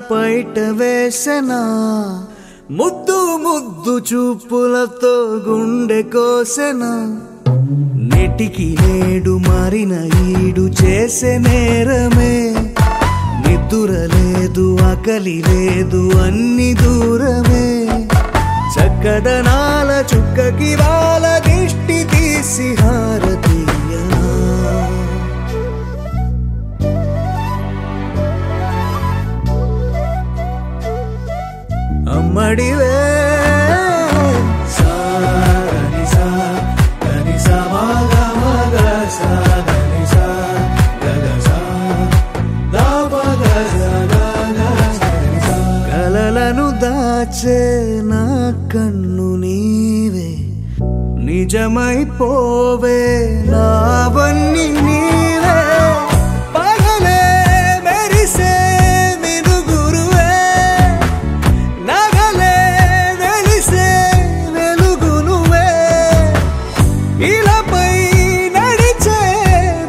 బయట వేసెనా ముద్దు ముద్దు చూపులతో గుండె కోసెనా నెటికి నేడు మారిన ఈడు చేసే నేరమే నిద్ర లేదు ఆకలి లేదు అన్ని దూరమే చక్కదనాల చుక్కకి వాళ్ళ దిష్టి తీసి హారతీయనా అమ్మడివే కలలను దాచే నా కన్ను నీవే నిజమైపోవే నావన్నీ నీవే పగలే మెరిసే మినుగురువే నగలే వెలిసే వెలుగునువే ఇలాపై నడిచే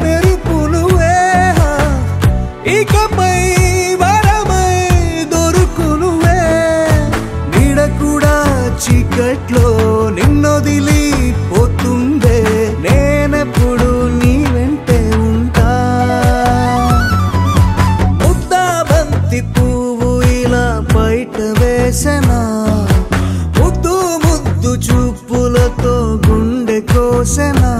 మెరుపునువే ఇకపై వరమై దొరుకునువే వేసెనా ముద్దు ముద్దు చూపులతో గుండె కోసెనా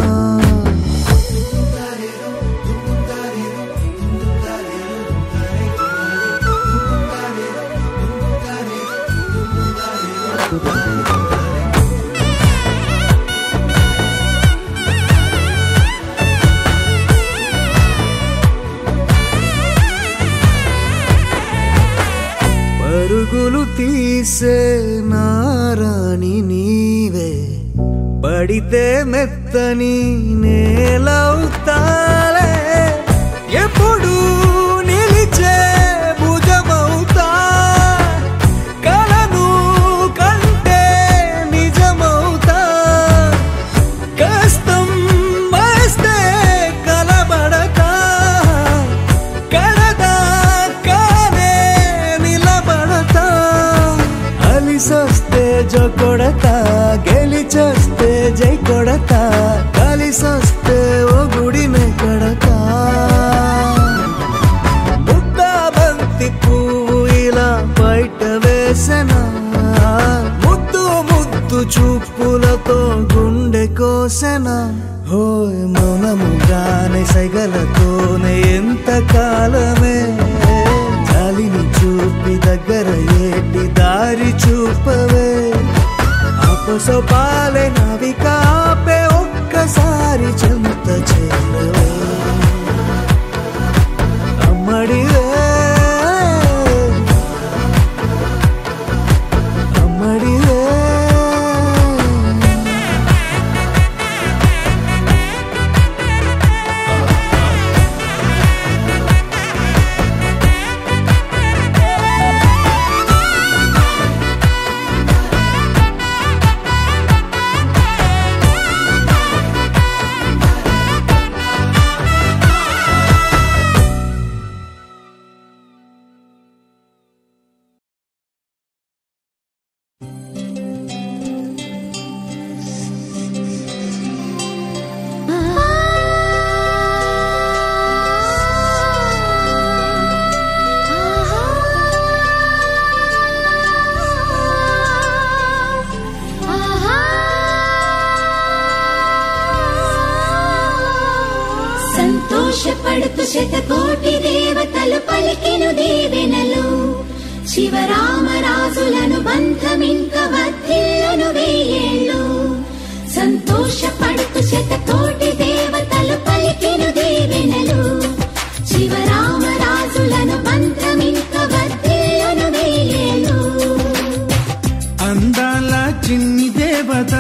పరుగులు తీసే నారాణి నీవే పడితే మెత్తని నేలవుతాలే ఎప్పుడు నిలిచే భుజమవుతా కలను కంటే నిజమవుతా కష్టం వస్తే కలబడక కడదాకానే నిలబడతా అలిసొస్తే జో కొడతా గెలిచొస్తే జై కొడతా కలిసొస్తే ఓ గుడినే కడతా ముద్దా బంతి పువ్వు ఇలా బయట వేసెనా ముద్దు ముద్దు చూపులతో గుండె కోసెనా హోయ్ మౌనముగానే సైగలతోనే ఎంత కాలమే జాలిని చూపి దగ్గర ఏటి దారి చూపవే అపసోపాలే నావికాపే ఒక్కసారి చెంత చేరవే అమ్మడివే అమ్మడివే సంతోషపడుతూ శతకోటి దేవతలు పలికెను దీవెనలు శివరామరాజులను బంధమింక వర్ధిల్లును వేయేళ్ళు సంతోషపడుతూ శతకోటి దేవతలు పలికెను దీవెనలు శివరామరాజులను బంధమింక వర్ధిల్లును వేయేళ్ళు అందాల చిన్ని దేవత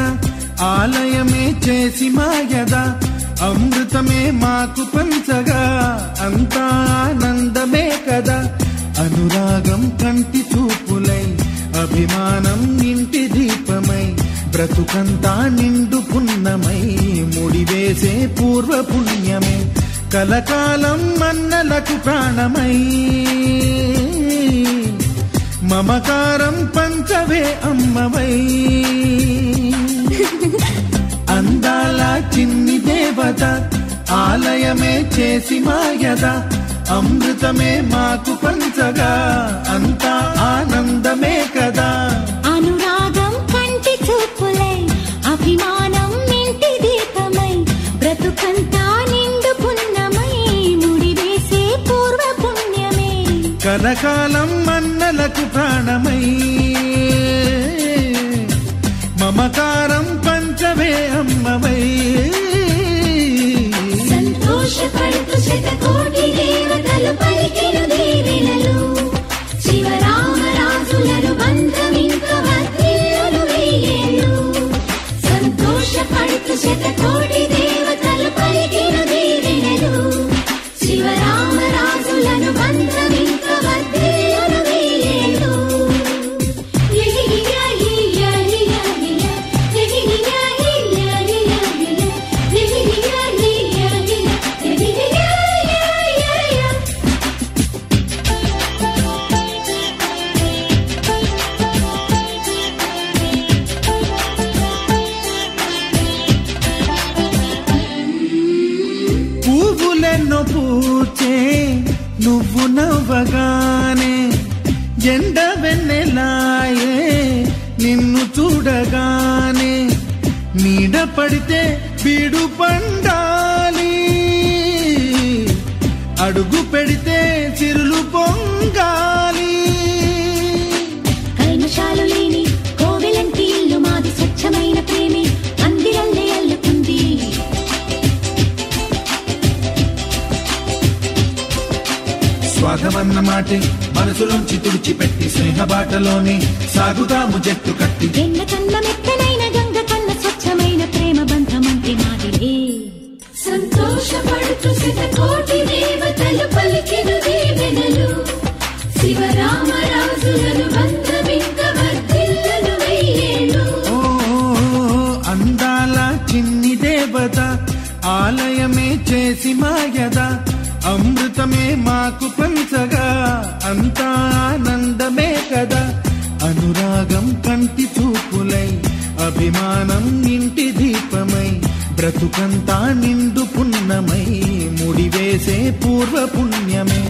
ఆలయమే చేసి మాయద అమృతమే మాకు పంచగా అంతా ఆనందమే కదా అనురాగం కంటి చూపులై అభిమానం ఇంటి దీపమై బ్రతుకంతా నిండు పున్నమై ముడివేసే పూర్వ పుణ్యమే కలకాలం మన్నలకు ప్రాణమై మమకారం పంచవే అమ్మవై అందాల చిన్ని దేవత ఆలయమే చేసి మాయద అమృతమే మాకు పంచగా అంతా ఆనందమే కదా అనురాగం కంటి చూపులై అభిమానం ఇంటి దీపమై బ్రతుకంతా నిండు పున్నమై ముడివేసే పూర్వ పుణ్యమే కలకాలం మన్నలకు ప్రాణమై మమకారం పంచవే అమ్మవై సంతోషపడుతూ శతకోటి దేవతలు పలికెను దీవెనలు శివరామరాజులను బంధమింక వర్ధిల్లును వేయేళ్ళు సంతోషపడుతూ శతకోటి దేవతలు పలికెను దీవెనలు శివరామరాజులను బంధమింక వర్ధిల్లును వేయేళ్ళు ఎండ వెన్నెలాయే నిన్ను చూడగానే, నీడ పడితే బీడు పండాలి, అడుగు పెడితే చిరులు పొంగాలి. కల్మషాలు లేని కోవెలంటి ఇల్లు మాది, స్వచ్ఛమైన ప్రేమి అందిరల్లే అల్లుకుంది. స్వాగమన్న మాటే మనసులోంచి తుడిచిపెట్టి, స్నేహబాటలోనే సాగుదాము జట్టు కట్టి. వెన్న కన్న మెత్తనైన గంగ కన్న స్వచ్ఛమైన ప్రేమ బంధమంటి మాదిలే. సంతోషపడుతూ శతకోటి దేవతలు పలికిన దీవెనలు, శివరామరాజులను బంధమింక వర్ధిల్లును వెయ్యేళ్ళు. అందాల చిన్ని దేవత ఆలయమే చేసి మాయద, అమృతమే మాకు పంచగా అంతా ఆనందమే కదా. అనురాగం కంటి చూపులై, అభిమానం ఇంటి దీపమై, బ్రతుకంతా నిండు పున్నమై, ముడివేసే పూర్వ పుణ్యమే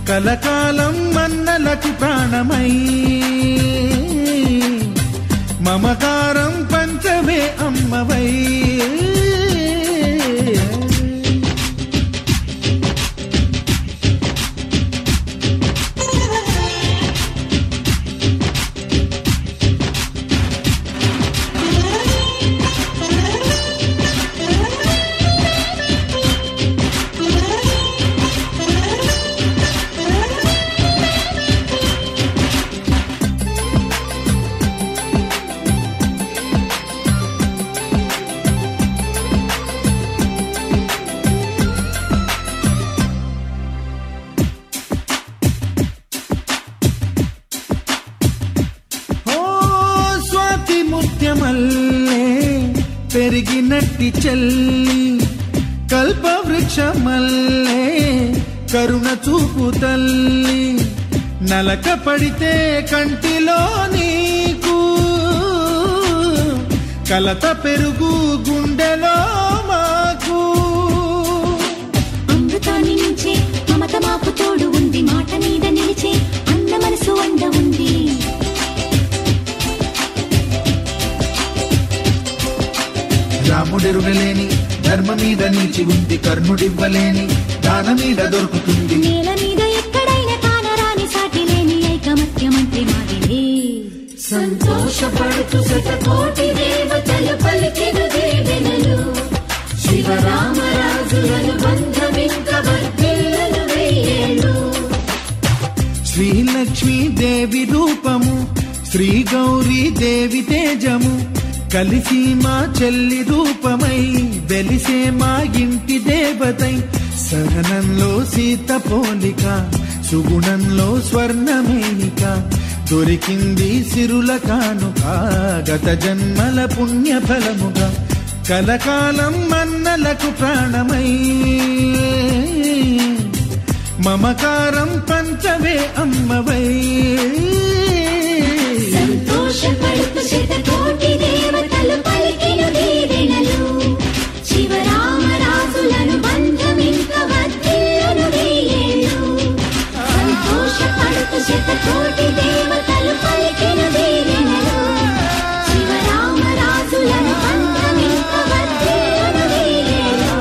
కలకాలం మన్నలకు ప్రాణమై. మమకారం పంచవే అమ్మవై. పెరిగినట్టి చెల్లి కల్పవృక్షమల్లే కరుణ చూపు తల్లి, నలక పడితే కంటిలో నీకు కలత పెరుగు గుండెలో మాకు. అమృతాన్ని నుంచే మమత మాకు తోడు ఉంది, మాట మీద నిలిచే అన్న మనసు అండ ఉంది. రాముడెరుగలేని ధర్మ మీద నిలిచి ఉంది, కర్ణుడివ్వలేని దాన మీద దొరుకుతుంది. నేల మీద ఎక్కడైనా కానరాని సాటి లేని ఐకమత్యమంటే మాదిలే. సంతోషపడుతూ శతకోటి దేవతలు పలికిన దీవెనలు, శివరామరాజులను బంధమింక వర్ధిల్లును వెయ్యేళ్ళు. శ్రీలక్ష్మీ దేవి రూపము, శ్రీ గౌరీ దేవి తేజము, కలిసి మా చెల్లి రూపమై వెలిసే మా ఇంటి దేవతై. సహనంలో సీత పోలిక, సుగుణంలో స్వర్ణమేనిక, దొరికింది సిరుల కానుక గత జన్మల పుణ్య ఫలముగా. కలకాలం మన్నలకు ప్రాణమై, మమకారం పంచవే అమ్మవై. సంతోషపడుతూ శతకోటి దేవతలు పలికిన దీవెనలు, శివరామరాజులను బంధమింక వర్ధిల్లును వెయ్యేళ్ళు. సంతోషపడుతూ శతకోటి దేవతలు పలికిన దీవెనలు, శివరామరాజులను బంధమింక వర్ధిల్లును వెయ్యేళ్ళు.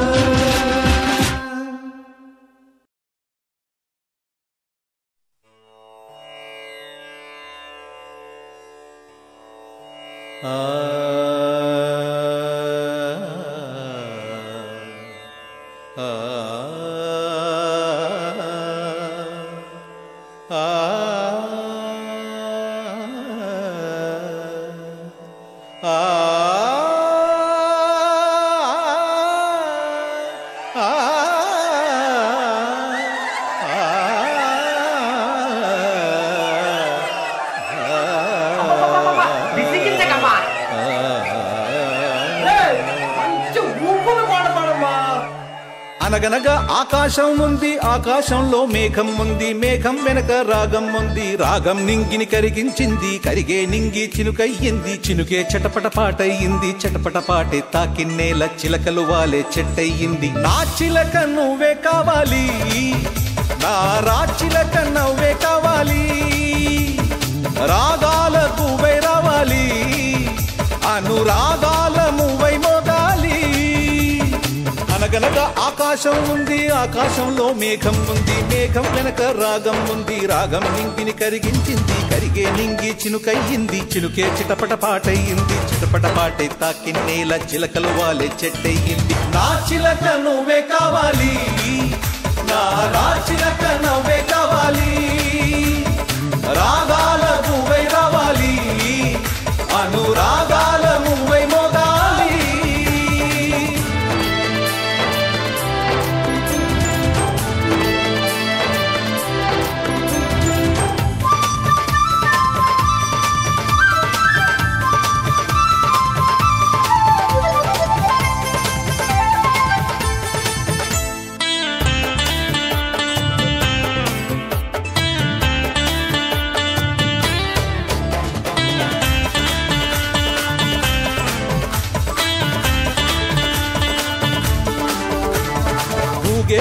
అనగనగా ఆకాశం ఉంది, ఆకాశంలో మేఘం ఉంది, మేఘం వెనక రాగం ఉంది, రాగం నింగిని కరిగించింది, కరిగే నింగి చినుకయ్యింది, చినుకే చటపట పాటయ్యింది, చటపట పాటే తాకిన్నేల చిలకలు వాలే చెట్టయ్యింది. నా చిలక నువ్వే కావాలి, నా రాచిలక నువ్వే కావాలి, ఆకాశం ఉంది ఆకాశంలో మేఘం ఉంది మేఘం వెనక రాగం ఉంది రాగం నింగిని కరిగించింది కరిగే నింగి చినుకయ్యింది చినుకే చిటపట పాటయ్యింది చిటపట పాటై తాకి నేల చిలకలు వాలే చెట్టయ్యింది నా చిలక నువ్వే కావాలి నా చిలక నువ్వే కావాలి రాగాల నువ్వై రావాలి అనురాగాల నువ్వై మోగాలి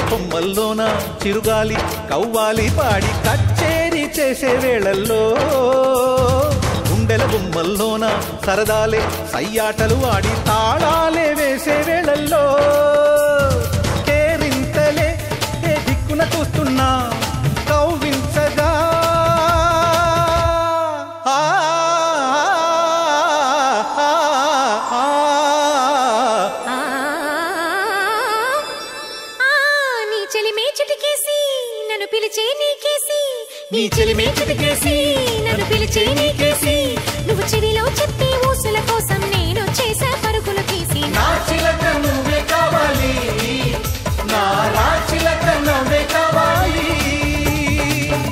కొమ్మల్లోన చిరుగాలి కవ్వాలి పాడి కచ్చేరి చేసే వేళల్లో గుండెల గుమ్మల్లోన సరదాలే సయ్యాటలు ఆడి తాళాలే వేసే వేళల్లో కేరింతలే ఏ దిక్కున చూస్తున్నా కవ్వించగా నీ చెలిమే చిటికేసి నన్ను పిలిచే నీకేసి నువ్వు చెవిలో చెప్పే ఊసుల కోసం నేను చేసే పరుగులు తీసి నా చిలక నువ్వే కావాలి నా చిలక నువ్వే కావాలి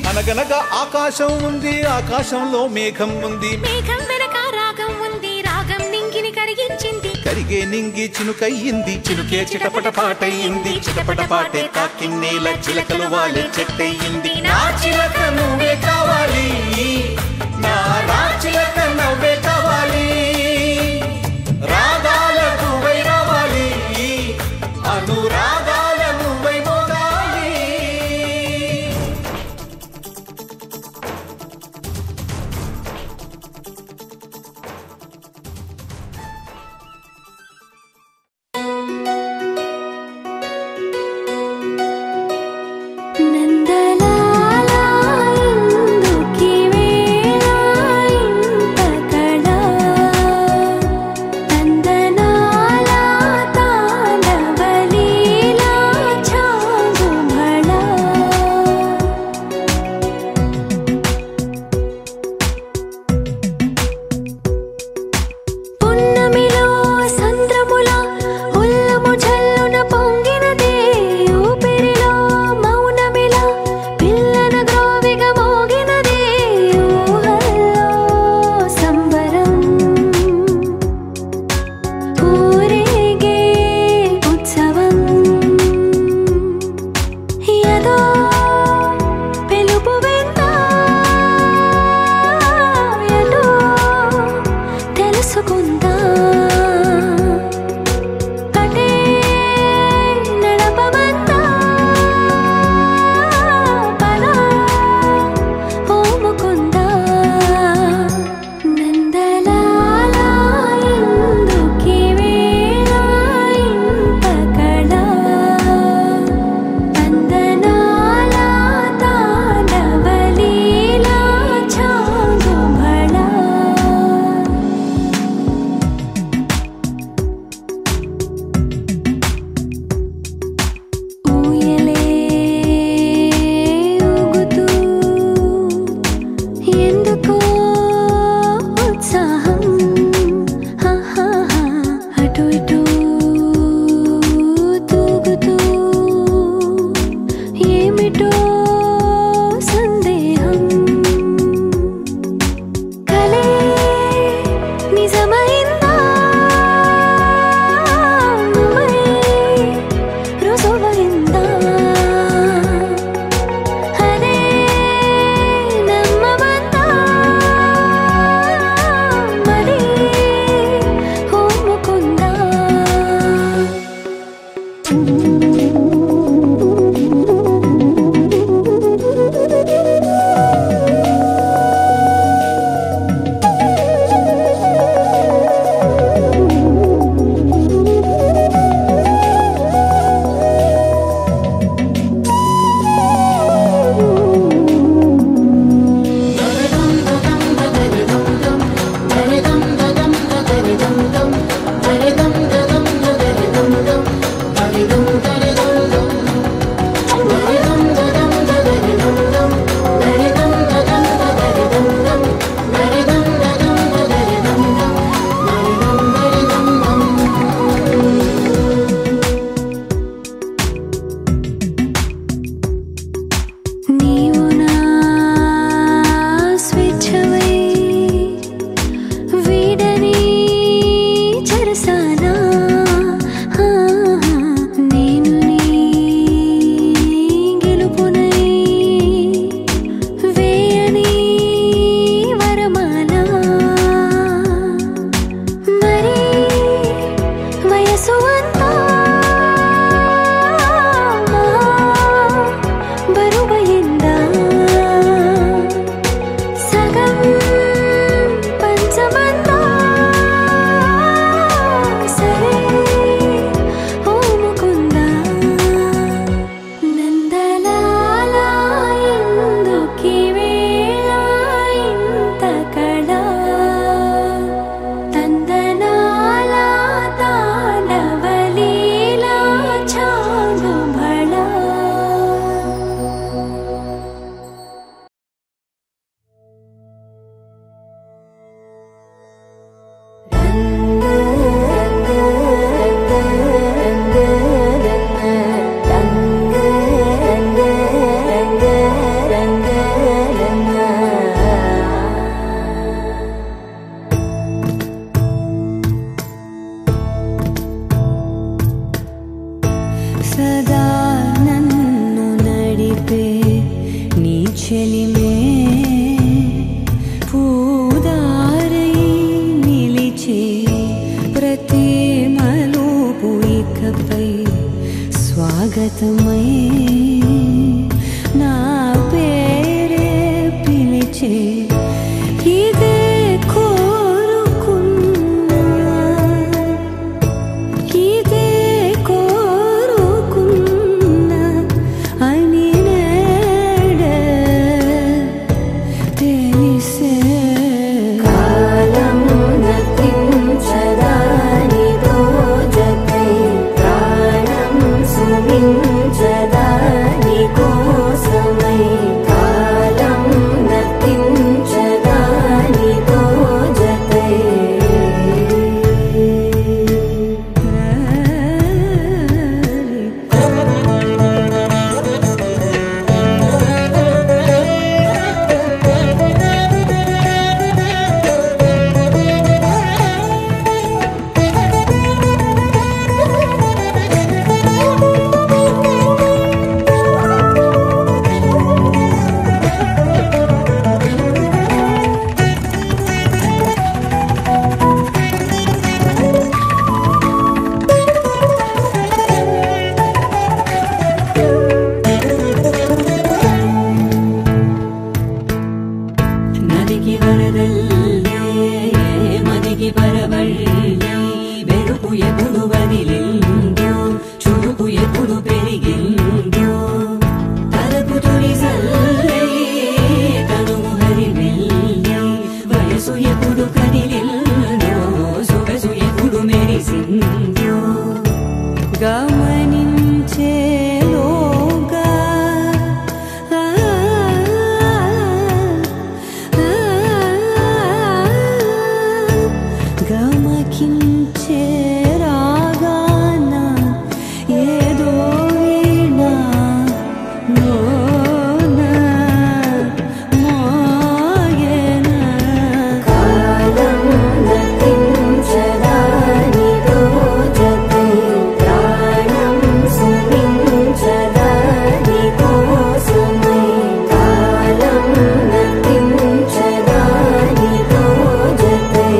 అనగనగా ఆకాశం ఉంది ఆకాశంలో మేఘం ఉంది మేఘం వెనక రాగం ఉంది రాగం నింగిని కరిగించింది కరిగే నింగి చినుకయ్యింది చినుకే చిటపట పాటయ్యింది చిటపట పాటే తాకి నేల చిలకలు వాలే చెట్టయ్యింది నా చిలక నువ్వే కావాలి నా చిలక నువ్వే కావాలి రాగాల నువ్వై రావాలి అనురాగాల నువ్వై మోగాలి నందలాలా ఎందుకి సదా నన్ను నడిపే నీ చెలిమే పూదారై నిలిచే ప్రతి మలుపు ఇకపై స్వాగతమై నా పేరే పిలిచే ఇదే కోరుకున్నా ఇదే కోరుకున్నా అని నేడే తెలిసే కాలం నతించదానితో జతై ప్రాణం సుమించదాని కోసమై కాలం నతించదానితో జతై నదికి వరదల్లే మదికి పరవళ్ళే వెరుపు ఎప్పుడు వదిలిందో చురుకు ఎప్పుడు పెరిగిందో తలపు తొలి సల్లే తనువు హరిమెల్లే వయసు ఎప్పుడు కదిలిందో సొగసు ఎప్పుడు మెరిసిందో గమనించేలోగా గమకించే రాగాన ఏదో వీణ మోన మోయన కాలం నతించదానితో జతై ప్రాణం సుమించదాని కోసమై కాలం నతించదానితో జతై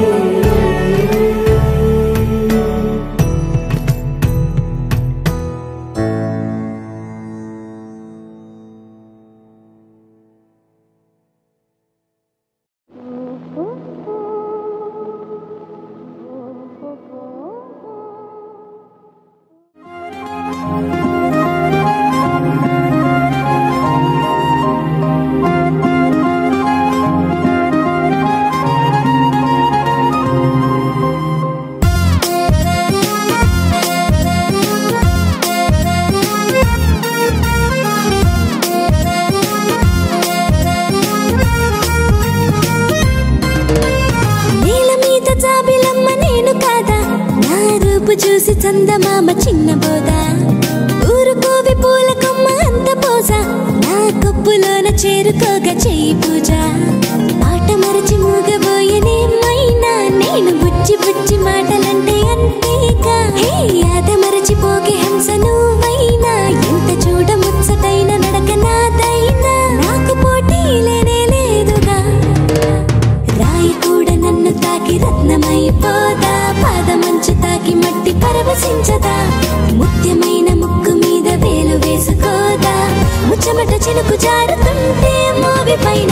నేల మీద జాబిలమ్మ నేను కాదా నా రూపు చూసి చందమామ చిన్న బోదా ఊరుకోవి పూల కొమ్మ అంత పోజా నా కొప్పులోన చేరుకోగా చెయ్యి పూజ పాట మరచి మూగబోయేనేమైనా నేను బుచ్చి బుచ్చి మాటలంటే అంతేగా హే యాద మరచిపోకే హంస నువ్వైనా ఎంత చూడ ముచ్చటైన నడక నాదైనా నాకు పోటీ లేనే లేదుగా రాయి కూడా నన్ను తాకి రత్నమైపోదా పాదమంచు తాకి మట్టి పరవశించదా ముత్యమైన ముక్కు మీద వేలు వేసుకోదా ముచ్చమట చినుకు జారుతుంటే మోవి పైన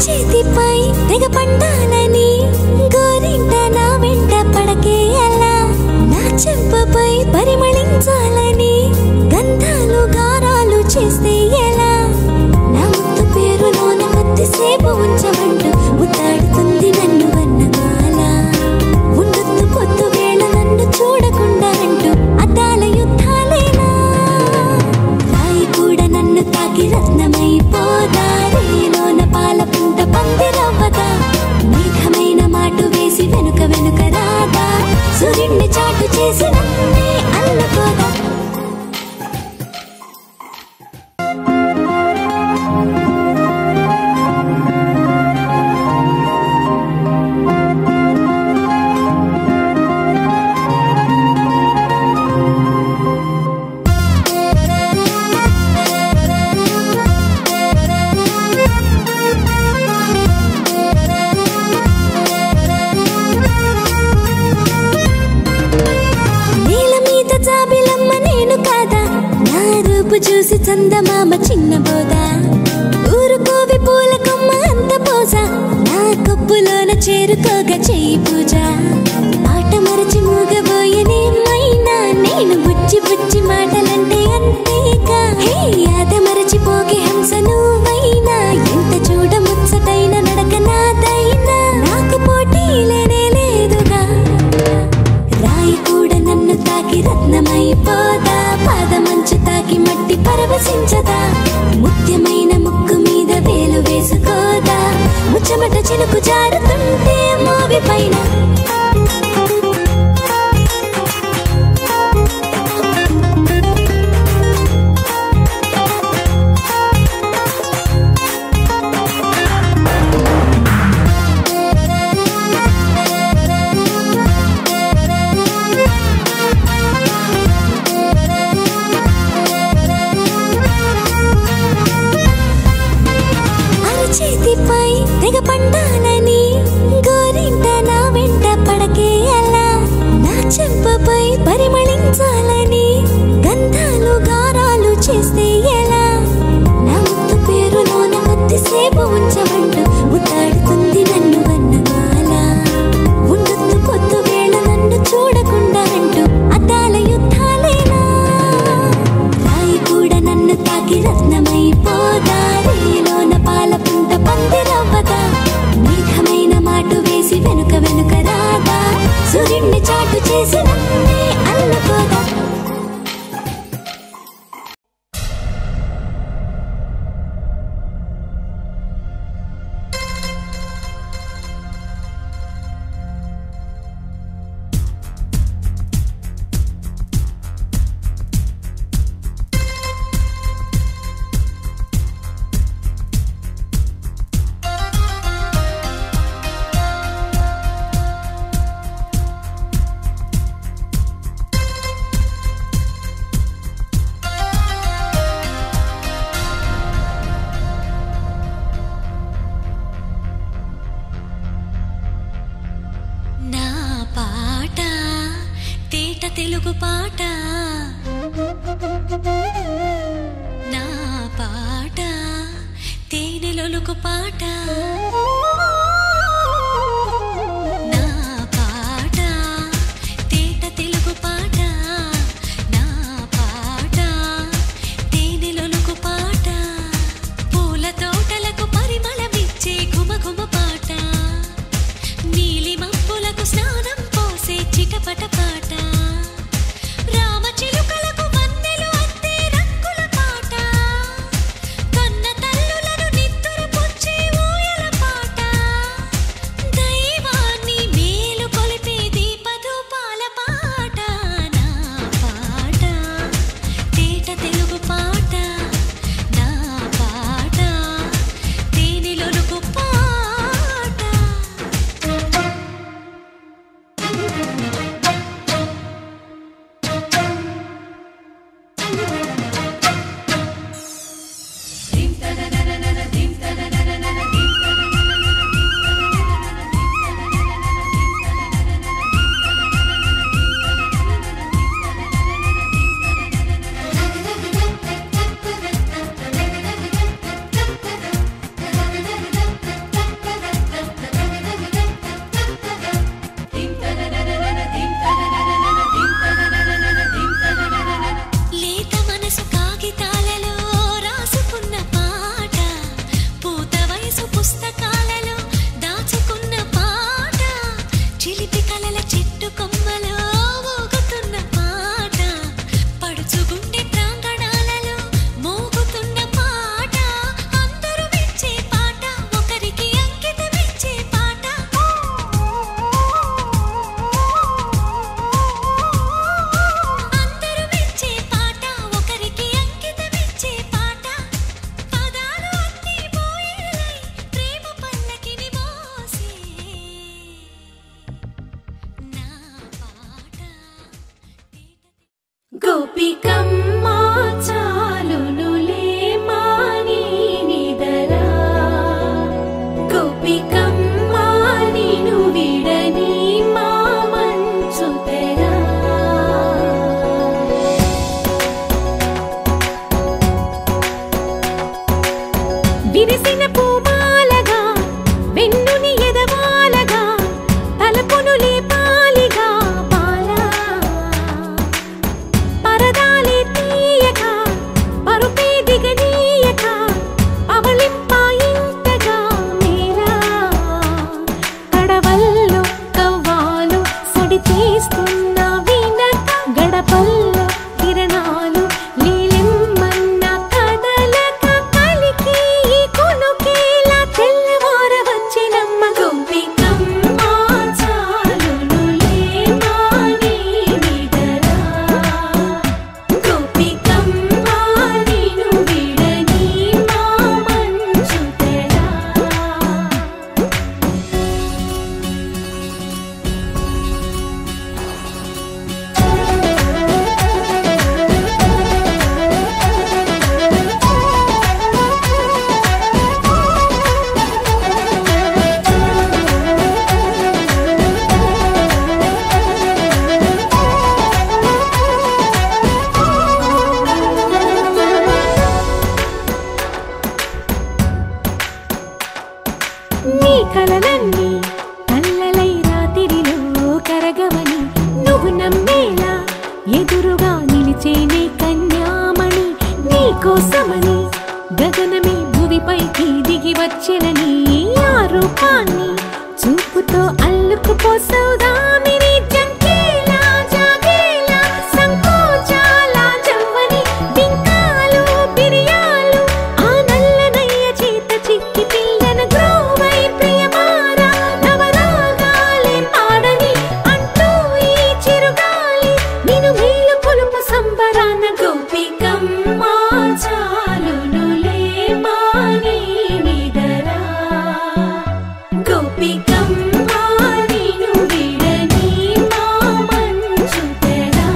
చేతిపై తెగ పండాలని గోరింట నా వెంట పడకే అలా నా చెంపపై పరిమళించాలని గంధ రూపు చూసి చందమామ చిన్న బోద ఊరుకోవి పూల కొమ్మ అంత పోజ నా కప్పులోన చేరుకోగా చెయ్యి పూజ ఆట మరచి మూగబోయనే మైనా నేను బుచ్చి బుచ్చి మాటలంటే అంతేగా హే యాద మరచిపోగే హంస నువ్వైనా ఎంత చూడ ముచ్చటైన నడక నాదైనా నాకు పోటీ లేనే లేదుగా రాయి కూడా నన్ను తాకి రత్నమైపోదా పాదమంచు తాకి మట్టి పరవశించదా ముత్యమైన ముక్కు మీద వేలు వేసుకోదా ముచ్చమట చినుకు జారుతుంటే మోవి పైన చేతిపై తెగ పండాలని గోరింట నా వెంట పడకే అలా నా చెంపపై పరిమళించాలని గంధాలు గారాలు చేస్తే ఎలా నా ముత్తు పేరులోన కొద్దిసేపు ఉంచమంటూ ముద్దాడుతుంది నన్ను వన్నమాల ఉండొద్దు పొద్దు వేళ నన్ను చూడకుండా అంటూ అద్దాల యుద్ధాలేనా రాయి కూడా నన్ను తాకి రత్నమైపోదా రేలోన పాల పుంట పందిరవ్వదా మేఘమైన మాటు వేసి వెనుక వెనుక రాదా సూర్యుడిని చాటు చేసి నన్నే అల్లుకోదా తెలుగు పాట నా పాట తేనెలొలుకు పాట నా పాట తేట తెలుగు పాట నా పాట తేనెలొలుకు పాట పూల తోటలకు పరిమళమిచ్చే ఘుమఘుమ పాట నీలి మబ్బులకు స్నానం పోసే చిటపట పాట గోపికమ్మా చాలునులే మాని నిదరా గోపికమ్మా నిను విడని మా మంచు తెరా ఎదురుగా నిలిచేనే కన్యామణి నీకోసమని గగనమే భువిపైకి దిగి వచ్చినని ఆ రూపాన్ని చూపుతో అల్లుకుపోసౌదామిని జంకేలా జాగేలా సంకోచాల జవ్వని బింకాలు బిరియాలు ఆ నల్లనయ్య చేత చిక్కి పిల్లన గ్రోవై ప్రియమారా నవరాగాలే పాడని అంటూ ఈ చిరుగాలి నిన్ను మేలు కొలుపు సంబరాన గోపికమ్మ చాలునులే మాని నిదరా గోపికమ్మ నిన్ను విడని మా మంచు తెరా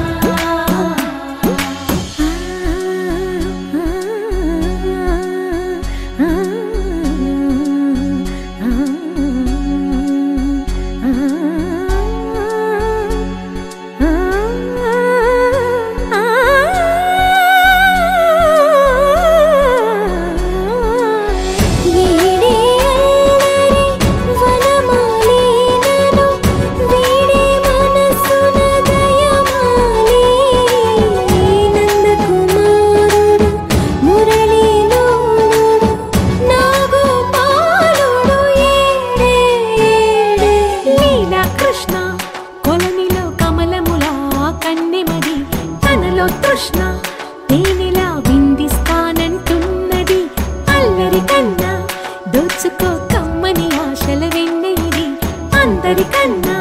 అందరికన్నా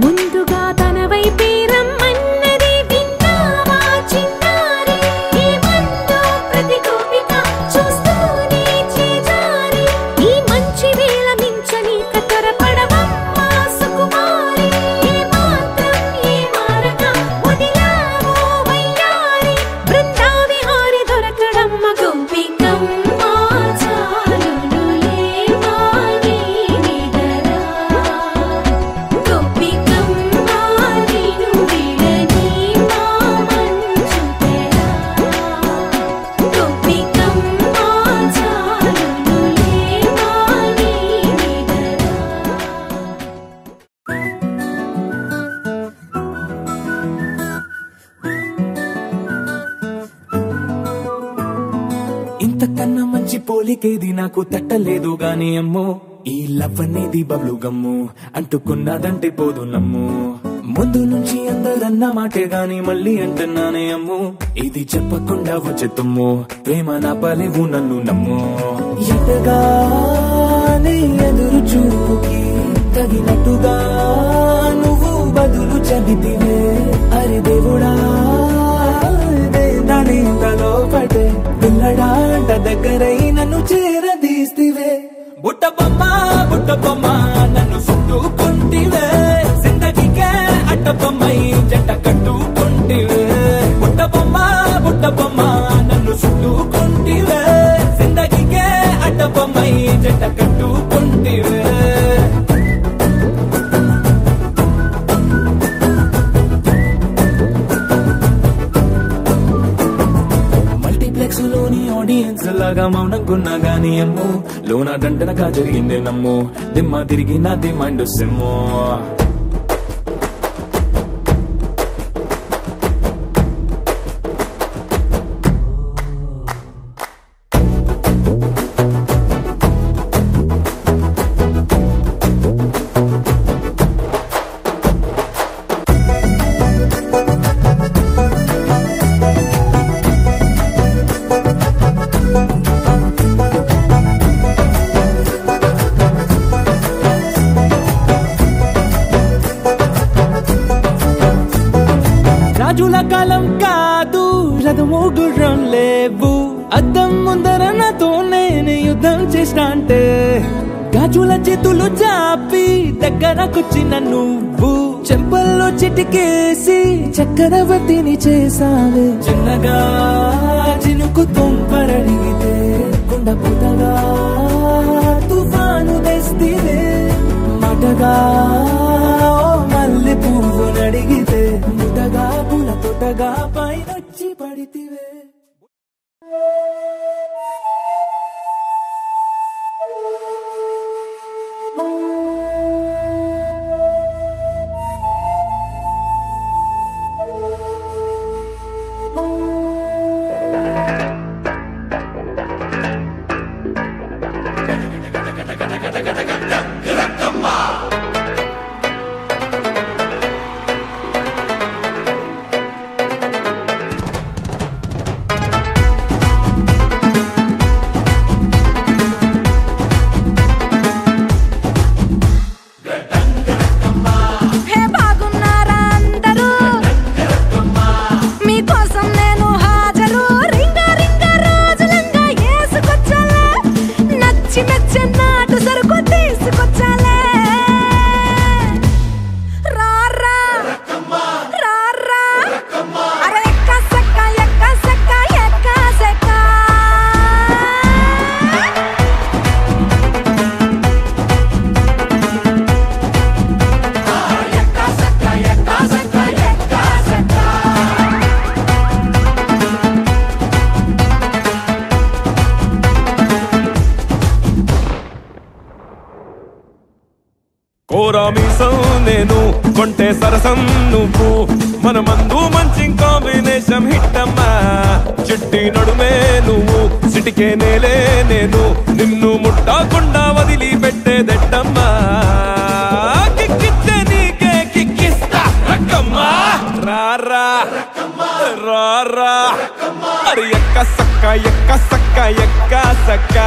ముందుగా తన వైపే రమ్మన్నది విన్నావా చిన్నారి ఈ మందో ప్రతి గోపిక చూస్తూనే చేజారి ఈ మంచి వేళ మించని కతరపడవమ్మ సుకుమారి ఏ మాత్రం ఏ మారక వదిలావో వయ్యారి బృందావిహారి దొరకడమ్మ గోపికమ్మ చాలునులే మాని నిదరా గోపికమ్మ నిన్ను విడని మా మంచు తెరా గోపికమ్మ చాలునులే మాని నిదరా ఇంతకన్నా మంచి పోలికేది నాకు తట్టలేదు గాని అమ్మో ఈ లవ్ అనేది బబ్లు గమ్ము అంటుకున్నదంటే పోదు నమ్ము ముందు నుంచి అందరన్న మాటే గాని మళ్ళీ అంటున్నానే అమ్ము ఇది చెప్పకుండా వచ్చే తుమ్ము ప్రేమ నా పలేవు నన్ను నమ్ము ఎటగానే ఎదురు చూపుకి తగినట్టుగా నువ్వు బదులు చదివితే అరే దేవుడా దాని తలో పడే పిల్లడాంట దగ్గరై నన్ను చేరదీస్తివే బుట్ట బొమ్మ నన్ను చుట్టుకుంటివే జిందగీకే అట్ట బొమ్మై జంట కట్టుకుంటివే బుట్ట బొమ్మ నన్ను చుట్టుకుంటివే జిందగీకే అట్ట బొమ్మై జంట కట్టుకుంటివే మల్టీప్లెక్స్ లోని ఆడియన్స్ లాగా మౌనంకున్నా గానీ అమ్ము లోన దండనగా జరిగిందే నమ్ము దిమ్మ తిరిగి నాది మైండ్ సిమ్ము రాజుల కాలం కాదు రథము గుర్రం లేవు అద్దం ముందర నాతో నేను యుద్ధం చేస్తా అంటే గాజుల చేతులు చాపి దగ్గరకొచ్చిన నువ్వు చెంపల్లో చిటికేసి చక్రవర్తిని చేసావే చిన్నగా చినుకు తుంపరడిగితే కుండ పుటగా తుఫాను తెస్తివే మాటగా మల్లె పువ్వు నడిగితే ముటగా పుల తొటగా పైనొచ్చి పడితివే కోరా మీసం నేను కొంటే సరసం నువ్వు మన మందు మంచి కాంబినేషన్ హిట్ అమ్మా చిట్టి నడుమే నువ్వు సిటికే నేలే నేను నిన్ను ముట్టకుండా వదిలి పెట్టేదెట్టమ్మా కిక్కిచ్చే నీకే కిక్కిస్తా రక్కమ్మా రారా రారా అరే ఎక్క సక్క ఎక్క సక్క ఎక్క సక్క